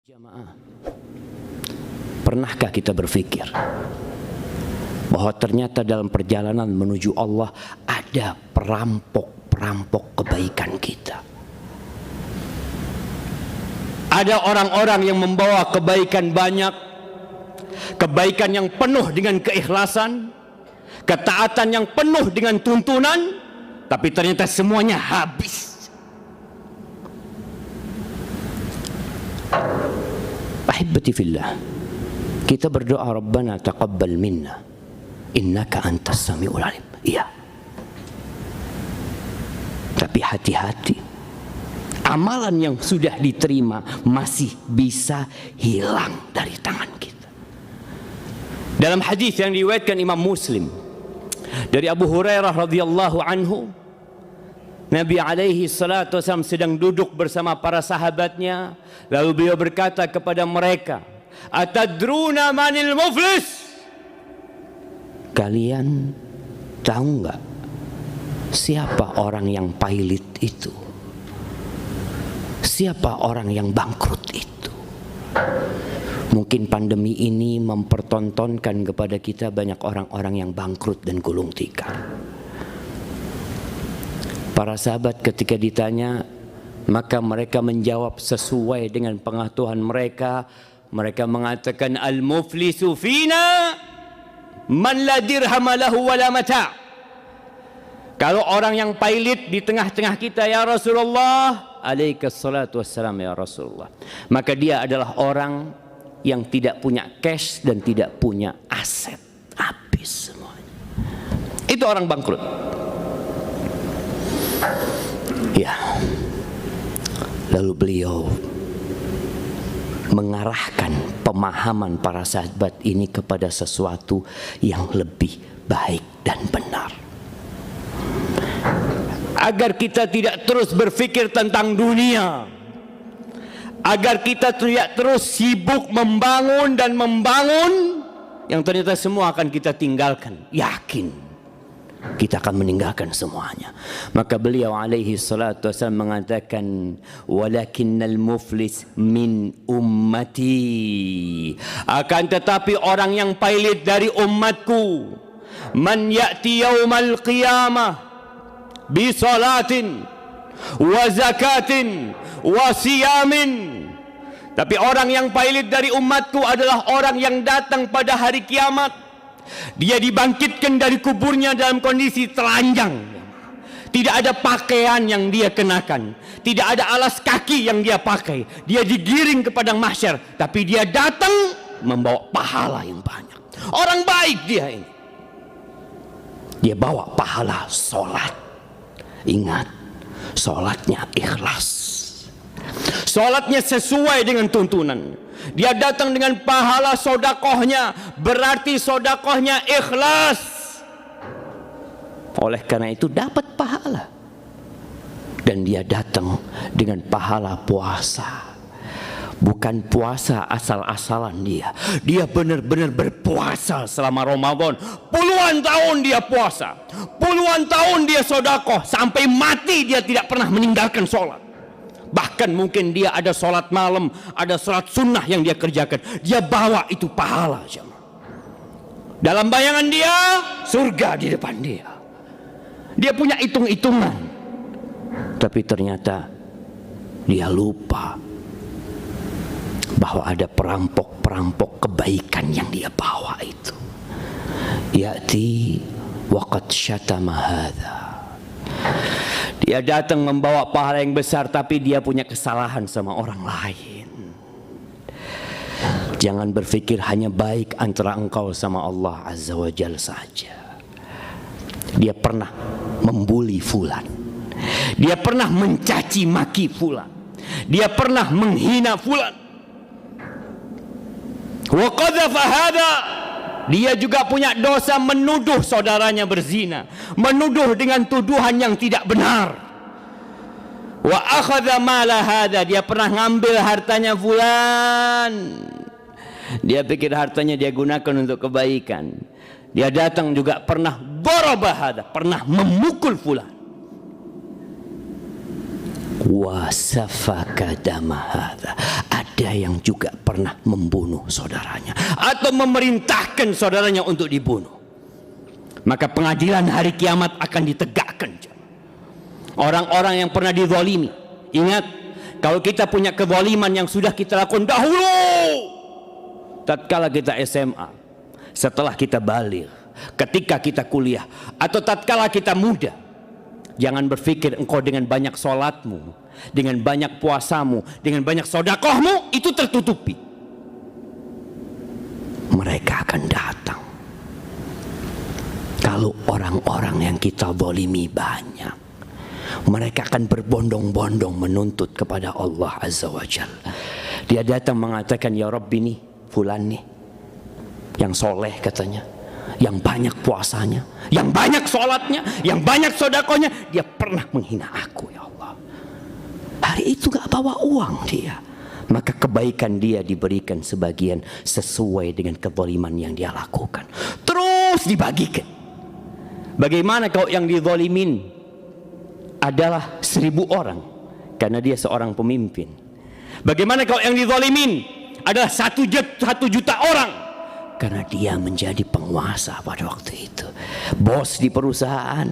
Jamaah, pernahkah kita berpikir bahwa ternyata dalam perjalanan menuju Allah ada perampok-perampok kebaikan kita? Ada orang-orang yang membawa kebaikan banyak, kebaikan yang penuh dengan keikhlasan, ketaatan yang penuh dengan tuntunan, tapi ternyata semuanya habis. Ahibati fillah, kita berdoa Rabbana taqabbal minna innaka antas samiul alim. Iya. Tapi hati-hati, amalan yang sudah diterima masih bisa hilang dari tangan kita. Dalam hadis yang diriwayatkan Imam Muslim dari Abu Hurairah radhiyallahu anhu, Nabi alaihi salatu wasallam sedang duduk bersama para sahabatnya, lalu beliau berkata kepada mereka, "Atadruna manil muflis?" Kalian tahu enggak siapa orang yang pailit itu? Siapa orang yang bangkrut itu? Mungkin pandemi ini mempertontonkan kepada kita banyak orang-orang yang bangkrut dan gulung tikar. Para sahabat ketika ditanya, maka mereka menjawab sesuai dengan pengetahuan mereka. Mereka mengatakan, al-muflisu fina man la dirham lahu wala mata'. Kalau orang yang pailit di tengah-tengah kita, ya Rasulullah, alaikas salatu wassalam ya Rasulullah, maka dia adalah orang yang tidak punya cash dan tidak punya aset, habis semuanya. Itu orang bangkrut. Ya, lalu beliau mengarahkan pemahaman para sahabat ini kepada sesuatu yang lebih baik dan benar, agar kita tidak terus berpikir tentang dunia, agar kita tidak terus sibuk membangun dan membangun yang ternyata semua akan kita tinggalkan. Yakin kita akan meninggalkan semuanya. Maka beliau alaihi salatu wasallam mengatakan, walakinnal muflis min ummati, akan tetapi orang yang pailit dari umatku, man ya'ti yaumal qiyamah bi salatin wa zakatin wa siyamin. Tapi orang yang pailit dari umatku adalah orang yang datang pada hari kiamat, dia dibangkitkan dari kuburnya dalam kondisi telanjang. Tidak ada pakaian yang dia kenakan, tidak ada alas kaki yang dia pakai. Dia digiring ke padang mahsyar, tapi dia datang membawa pahala yang banyak. Orang baik dia ini. Dia bawa pahala solat. Ingat, solatnya ikhlas, solatnya sesuai dengan tuntunan. Dia datang dengan pahala sodakohnya, berarti sodakohnya ikhlas. Oleh karena itu dapat pahala. Dan dia datang dengan pahala puasa. Bukan puasa asal-asalan dia. Dia benar-benar berpuasa selama Ramadan. Puluhan tahun dia puasa, puluhan tahun dia sodakoh, sampai mati dia tidak pernah meninggalkan sholat. Bahkan mungkin dia ada sholat malam, ada sholat sunnah yang dia kerjakan. Dia bawa itu pahala. Dalam bayangan dia, surga di depan dia. Dia punya hitung-hitungan. Tapi ternyata dia lupa bahwa ada perampok-perampok kebaikan yang dia bawa itu. Ya'ti waqad syatama hadza. Dia datang membawa pahala yang besar, tapi dia punya kesalahan sama orang lain. Jangan berpikir hanya baik antara engkau sama Allah Azza wa Jalla saja. Dia pernah membuli fulan, dia pernah mencaci maki fulan, dia pernah menghina fulan. Wa qadhafa hadza, dia juga punya dosa menuduh saudaranya berzina, menuduh dengan tuduhan yang tidak benar. Wa akhadha mala hadza, dia pernah ngambil hartanya fulan. Dia pikir hartanya dia gunakan untuk kebaikan. Dia datang juga pernah daraba hadza, pernah memukul fulan. Wa safaka dama hadza, ada yang juga pernah membunuh saudaranya atau memerintahkan saudaranya untuk dibunuh. Maka pengadilan hari kiamat akan ditegakkan. Orang-orang yang pernah dizalimi, ingat, kalau kita punya kezaliman yang sudah kita lakukan dahulu, tatkala kita SMA, setelah kita baligh, ketika kita kuliah, atau tatkala kita muda, jangan berpikir engkau dengan banyak sholatmu, dengan banyak puasamu, dengan banyak sedekahmu itu tertutupi. Mereka akan datang. Kalau orang-orang yang kita zalimi banyak, mereka akan berbondong-bondong menuntut kepada Allah Azza wa Jalla. Dia datang mengatakan, ya Rabbi, nih fulan nih yang soleh katanya, yang banyak puasanya, yang banyak sholatnya, yang banyak sedekahnya, dia pernah menghina aku ya Allah. Hari itu gak bawa uang dia, maka kebaikan dia diberikan sebagian sesuai dengan kezaliman yang dia lakukan, terus dibagikan. Bagaimana kalau yang dizalimin adalah 1000 orang karena dia seorang pemimpin? Bagaimana kalau yang dizalimin adalah 1 juta orang karena dia menjadi penguasa pada waktu itu, bos di perusahaan,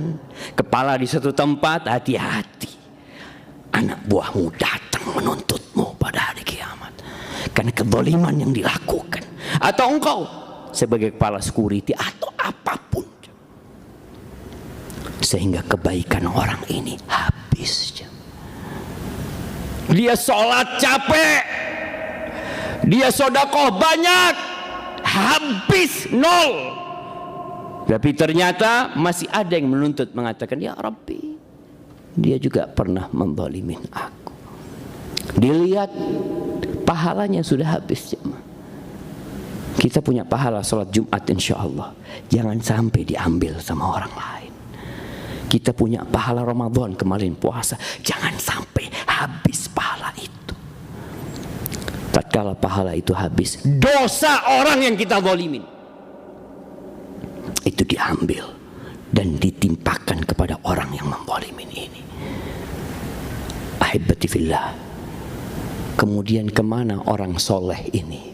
kepala di satu tempat? Hati-hati, anak buahmu datang menuntutmu pada hari kiamat karena kezaliman yang dilakukan, atau engkau sebagai kepala security atau apapun, sehingga kebaikan orang ini habis. Dia sholat capek, dia sedekah banyak, habis nol. Tapi ternyata masih ada yang menuntut, mengatakan, ya Rabbi, dia juga pernah menzalimin aku. Dilihat pahalanya sudah habis. Kita punya pahala sholat Jumat insya Allah, jangan sampai diambil sama orang lain. Kita punya pahala Ramadan kemarin puasa, jangan sampai habis pahala itu. Tatkala pahala itu habis, dosa orang yang kita zalimin itu diambil dan ditimpakan kepada orang yang menzalimin ini. Ahibati fillah. Kemudian kemana orang soleh ini?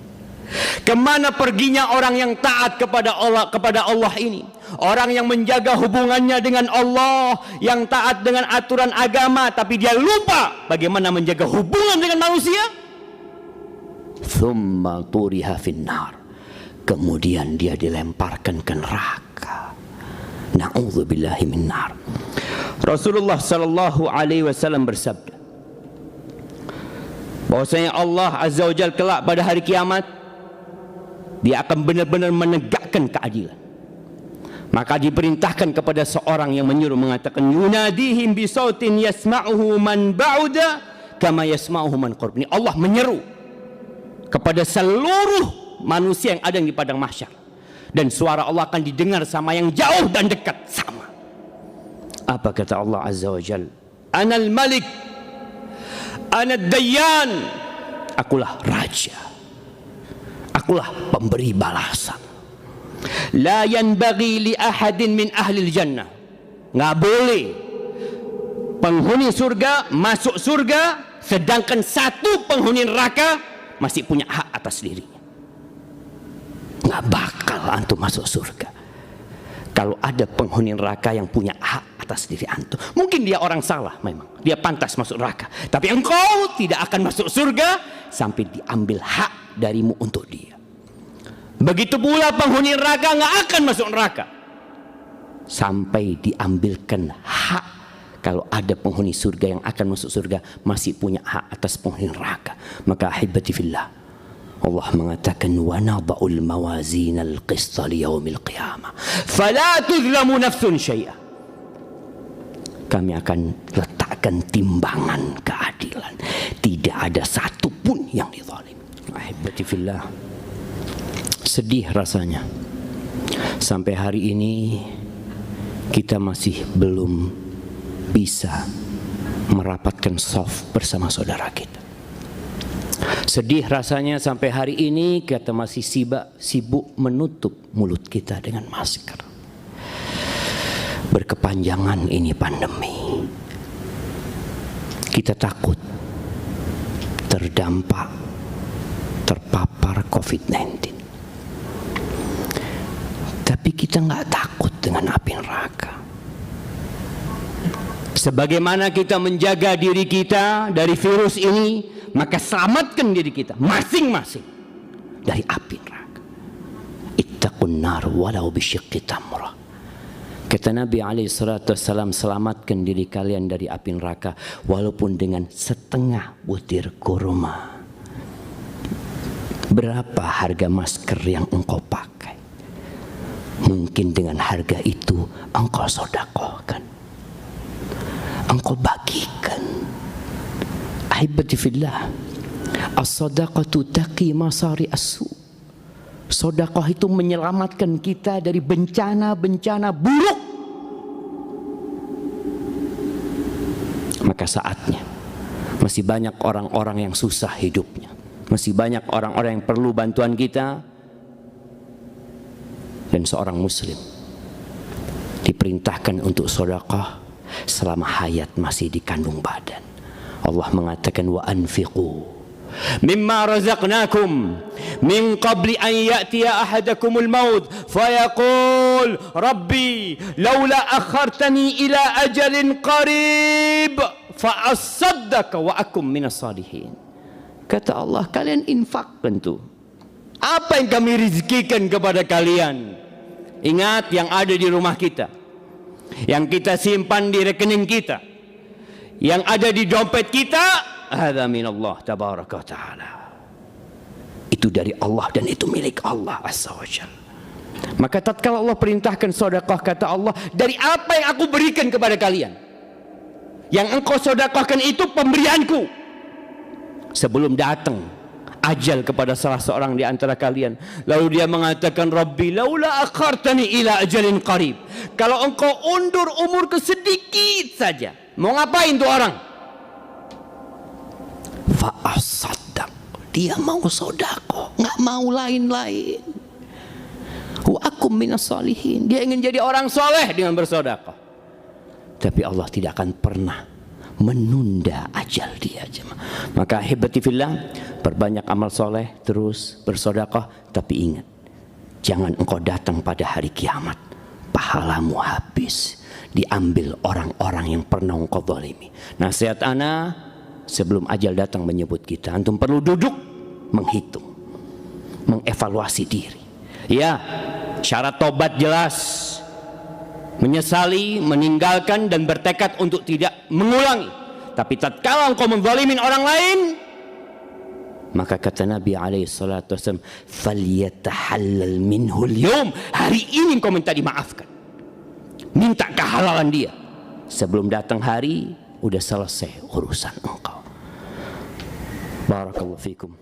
Kemana perginya orang yang taat kepada Allah ini? Orang yang menjaga hubungannya dengan Allah, yang taat dengan aturan agama, tapi dia lupa bagaimana menjaga hubungan dengan manusia. Tsumma turiha finnar. Kemudian dia dilemparkan ke neraka. Na'udzubillahi minnar. Rasulullah sallallahu alaihi wasallam bersabda bahwasanya Allah Azza wa Jalla kelak pada hari kiamat, dia akan benar-benar menegakkan keadilan. Maka diperintahkan kepada seorang yang menyuruh, mengatakan, yunadihim bisautin yasma'uhu man ba'uda kama yasma'uhu man qurb. Ini Allah menyeru kepada seluruh manusia yang ada di padang mahsyar, dan suara Allah akan didengar sama yang jauh dan dekat sama. Apa kata Allah Azza wa Jalla? Anal malik, anad dayyan. Akulah raja, akulah pemberi balasan. La yanbaghi li ahadin min ahli jannah. Nggak boleh penghuni surga masuk surga sedangkan satu penghuni neraka masih punya hak atas dirinya. Nggak bakal antum masuk surga kalau ada penghuni neraka yang punya hak atas diri antum. Mungkin dia orang salah, memang dia pantas masuk neraka, tapi engkau tidak akan masuk surga sampai diambil hak darimu untuk dia. Begitu pula penghuni neraka nggak akan masuk neraka sampai diambilkan hak. Kalau ada penghuni surga yang akan masuk surga masih punya hak atas penghuni neraka. Maka ahibati fillah, Allah mengatakan, wa nada'ul mawazinal qista liyaumil qiyamah fala tuzlamu nafsun syai'a. Kami akan letakkan timbangan keadilan, tidak ada satu pun yang dizalim. Ahibati fillah, sedih rasanya sampai hari ini kita masih belum bisa merapatkan shaf bersama saudara kita. Sedih rasanya sampai hari ini kita masih sibuk menutup mulut kita dengan masker. Berkepanjangan ini pandemi, kita takut terdampak terpapar COVID-19. Tapi kita nggak takut dengan api neraka. Sebagaimana kita menjaga diri kita dari virus ini, maka selamatkan diri kita masing-masing dari api neraka. Ittaqun nar walau bisyiqqi tamrah. Kata Nabi SAW, selamatkan diri kalian dari api neraka walaupun dengan setengah butir kurma. Berapa harga masker yang engkau pakai? Mungkin dengan harga itu engkau sedekahkan, engkau bagikan. Ahibati fillah, as-sadaqatu taqi masari as-su. Sedekah itu menyelamatkan kita dari bencana-bencana buruk. Maka saatnya, masih banyak orang-orang yang susah hidupnya, masih banyak orang-orang yang perlu bantuan kita, dan seorang muslim diperintahkan untuk sedekah selama hayat masih di kandung badan. Allah mengatakan wa anfiqu mimma razaqnakum min qabli an ya'tiya ahadakumul maut fayaqul rabbi laula akhartani ila ajalin qarib fa asaddaq wa akum minas salihin. Kata Allah, kalian infakkan tuh apa yang kami rezekikan kepada kalian. Ingat yang ada di rumah kita, yang kita simpan di rekening kita, yang ada di dompet kita, hadza minallah tabaraka wa ta'ala. Itu dari Allah dan itu milik Allah azza wa jalla. Maka tatkala Allah perintahkan sedekah, kata Allah, dari apa yang aku berikan kepada kalian, yang engkau sedekahkan itu pemberianku. Sebelum datang ajal kepada salah seorang di antara kalian, lalu dia mengatakan, Rabbi laula akhartani ila ajalin qarib. Kalau engkau undur umur ke sedikit saja, mau ngapain tuh orang? Fa'asaddaq, dia mau sedekah, nggak mau lain-lain. Wa akum minas salihin, dia ingin jadi orang soleh dengan bersedekah. Tapi Allah tidak akan pernah menunda ajal dia. Maka ahibati fillah, perbanyak amal soleh, terus bersedekah. Tapi ingat, jangan engkau datang pada hari kiamat pahalamu habis, diambil orang-orang yang pernah engkau zalimi. Nasihat ana sebelum ajal datang menyebut kita, antum perlu duduk menghitung, mengevaluasi diri. Ya, syarat tobat jelas, menyesali, meninggalkan dan bertekad untuk tidak mengulangi. Tapi tatkala engkau menzalimin orang lain, maka kata Nabi SAW, falyatahallal minhu al-yawm, hari ini engkau minta dimaafkan, minta kehalalan dia, sebelum datang hari udah selesai urusan engkau. Barakallahu fikum.